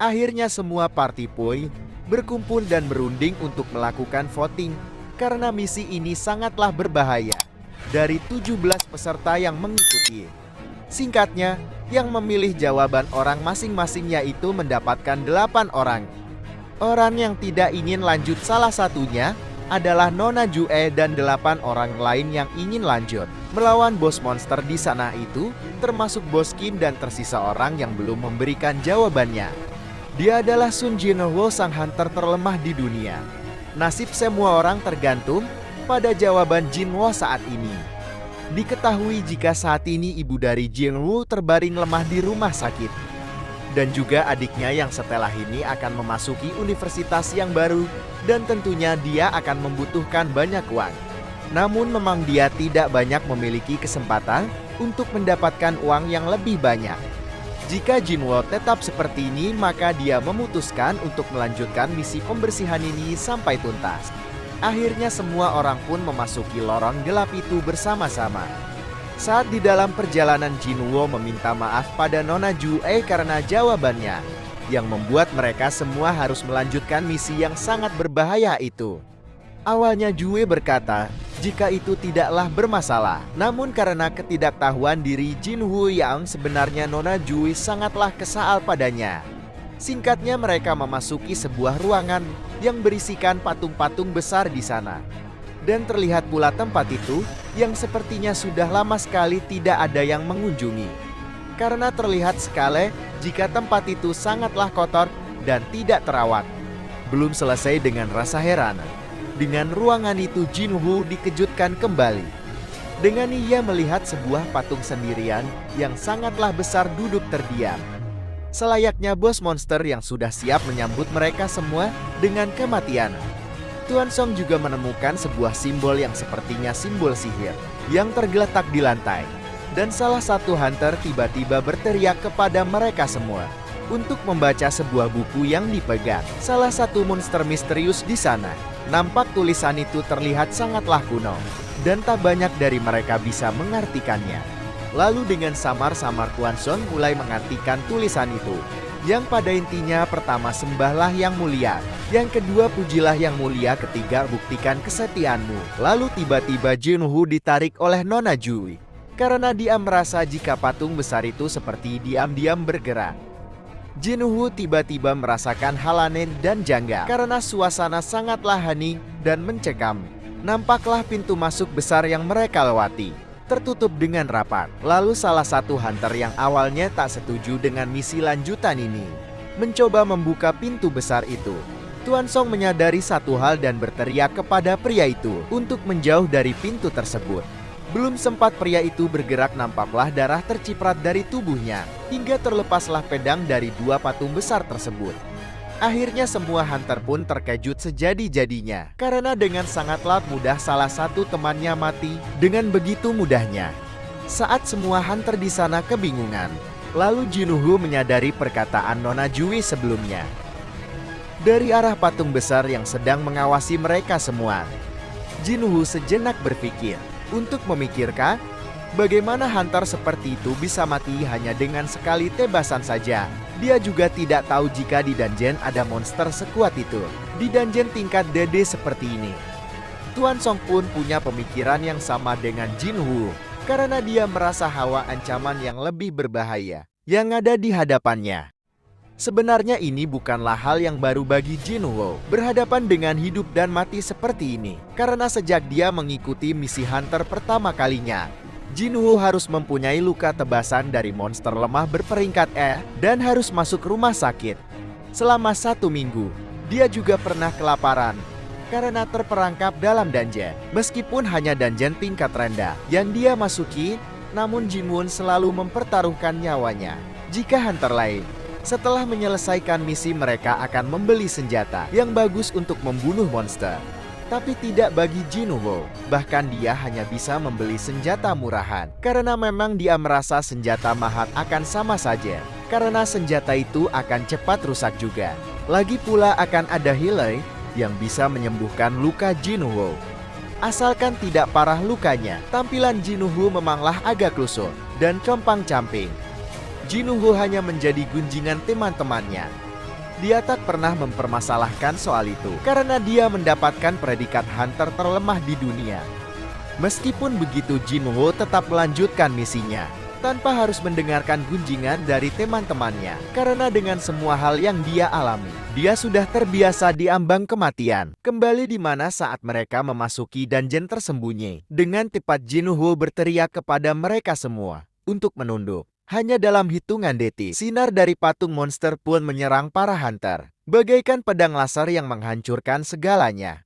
Akhirnya semua party boy berkumpul dan berunding untuk melakukan voting karena misi ini sangatlah berbahaya. Dari 17 peserta yang mengikuti, singkatnya, yang memilih jawaban orang masing-masing yaitu mendapatkan 8 orang. Orang yang tidak ingin lanjut salah satunya adalah Nona Jue dan 8 orang lain yang ingin lanjut melawan bos monster di sana itu, termasuk bos Kim dan tersisa orang yang belum memberikan jawabannya. Dia adalah Sun Jinwoo, sang hunter terlemah di dunia. Nasib semua orang tergantung pada jawaban Jinwoo saat ini. Diketahui jika saat ini ibu dari Jinwoo terbaring lemah di rumah sakit. Dan juga adiknya yang setelah ini akan memasuki universitas yang baru dan tentunya dia akan membutuhkan banyak uang. Namun memang dia tidak banyak memiliki kesempatan untuk mendapatkan uang yang lebih banyak. Jika Jinwoo tetap seperti ini, maka dia memutuskan untuk melanjutkan misi pembersihan ini sampai tuntas. Akhirnya semua orang pun memasuki lorong gelap itu bersama-sama. Saat di dalam perjalanan, Jinwoo meminta maaf pada Nona Jue karena jawabannya, yang membuat mereka semua harus melanjutkan misi yang sangat berbahaya itu. Awalnya Jue berkata jika itu tidaklah bermasalah, namun karena ketidaktahuan diri Jinwoo yang sebenarnya Nona Jue sangatlah kesal padanya. Singkatnya, mereka memasuki sebuah ruangan yang berisikan patung-patung besar di sana. Dan terlihat pula tempat itu yang sepertinya sudah lama sekali tidak ada yang mengunjungi. Karena terlihat sekali jika tempat itu sangatlah kotor dan tidak terawat. Belum selesai dengan rasa heran, dengan ruangan itu Jinwoo dikejutkan kembali. Dengan ia melihat sebuah patung sendirian yang sangatlah besar duduk terdiam. Selayaknya bos monster yang sudah siap menyambut mereka semua dengan kematian. Tuan Song juga menemukan sebuah simbol yang sepertinya simbol sihir yang tergeletak di lantai. Dan salah satu hunter tiba-tiba berteriak kepada mereka semua untuk membaca sebuah buku yang dipegang salah satu monster misterius di sana. Nampak tulisan itu terlihat sangatlah kuno dan tak banyak dari mereka bisa mengartikannya. Lalu dengan samar-samar Tuan Song mulai mengartikan tulisan itu. Yang pada intinya pertama, sembahlah yang mulia. Yang kedua, pujilah yang mulia. Ketiga, buktikan kesetiaanmu. Lalu tiba-tiba Jinwoo ditarik oleh Nona Jue. Karena dia merasa jika patung besar itu seperti diam-diam bergerak. Jinwoo tiba-tiba merasakan hal aneh dan janggal. Karena suasana sangatlah hening dan mencekam. Nampaklah pintu masuk besar yang mereka lewati tertutup dengan rapat. Lalu salah satu hunter yang awalnya tak setuju dengan misi lanjutan ini mencoba membuka pintu besar itu. Tuan Song menyadari satu hal dan berteriak kepada pria itu untuk menjauh dari pintu tersebut. Belum sempat pria itu bergerak, nampaklah darah terciprat dari tubuhnya hingga terlepaslah pedang dari dua patung besar tersebut. Akhirnya semua hunter pun terkejut sejadi-jadinya karena dengan sangatlah mudah salah satu temannya mati dengan begitu mudahnya. Saat semua hunter di sana kebingungan, lalu Jinwoo menyadari perkataan Nona Jue sebelumnya. Dari arah patung besar yang sedang mengawasi mereka semua, Jinwoo sejenak berpikir untuk memikirkan bagaimana hunter seperti itu bisa mati hanya dengan sekali tebasan saja. Dia juga tidak tahu jika di dungeon ada monster sekuat itu. Di dungeon tingkat DD seperti ini. Tuan Song pun punya pemikiran yang sama dengan Jinwoo. Karena dia merasa hawa ancaman yang lebih berbahaya yang ada di hadapannya. Sebenarnya ini bukanlah hal yang baru bagi Jinwoo berhadapan dengan hidup dan mati seperti ini. Karena sejak dia mengikuti misi hunter pertama kalinya, Jinwoo harus mempunyai luka tebasan dari monster lemah berperingkat E dan harus masuk rumah sakit. Selama 1 minggu, dia juga pernah kelaparan karena terperangkap dalam dungeon. Meskipun hanya dungeon tingkat rendah yang dia masuki, namun Jinwoo selalu mempertaruhkan nyawanya. Jika hunter lain setelah menyelesaikan misi mereka akan membeli senjata yang bagus untuk membunuh monster. Tapi tidak bagi Jinwoo, bahkan dia hanya bisa membeli senjata murahan. Karena memang dia merasa senjata mahal akan sama saja. Karena senjata itu akan cepat rusak juga. Lagi pula akan ada healer yang bisa menyembuhkan luka Jinwoo. Asalkan tidak parah lukanya, tampilan Jinwoo memanglah agak lusut dan compang-camping. Jinwoo hanya menjadi gunjingan teman-temannya. Dia tak pernah mempermasalahkan soal itu karena dia mendapatkan predikat hunter terlemah di dunia. Meskipun begitu, Jinwoo tetap melanjutkan misinya tanpa harus mendengarkan gunjingan dari teman-temannya. Karena dengan semua hal yang dia alami, dia sudah terbiasa di ambang kematian. Kembali di mana saat mereka memasuki dungeon tersembunyi. Dengan tepat Jinwoo berteriak kepada mereka semua untuk menunduk. Hanya dalam hitungan detik, sinar dari patung monster pun menyerang para hunter. Bagaikan pedang laser yang menghancurkan segalanya.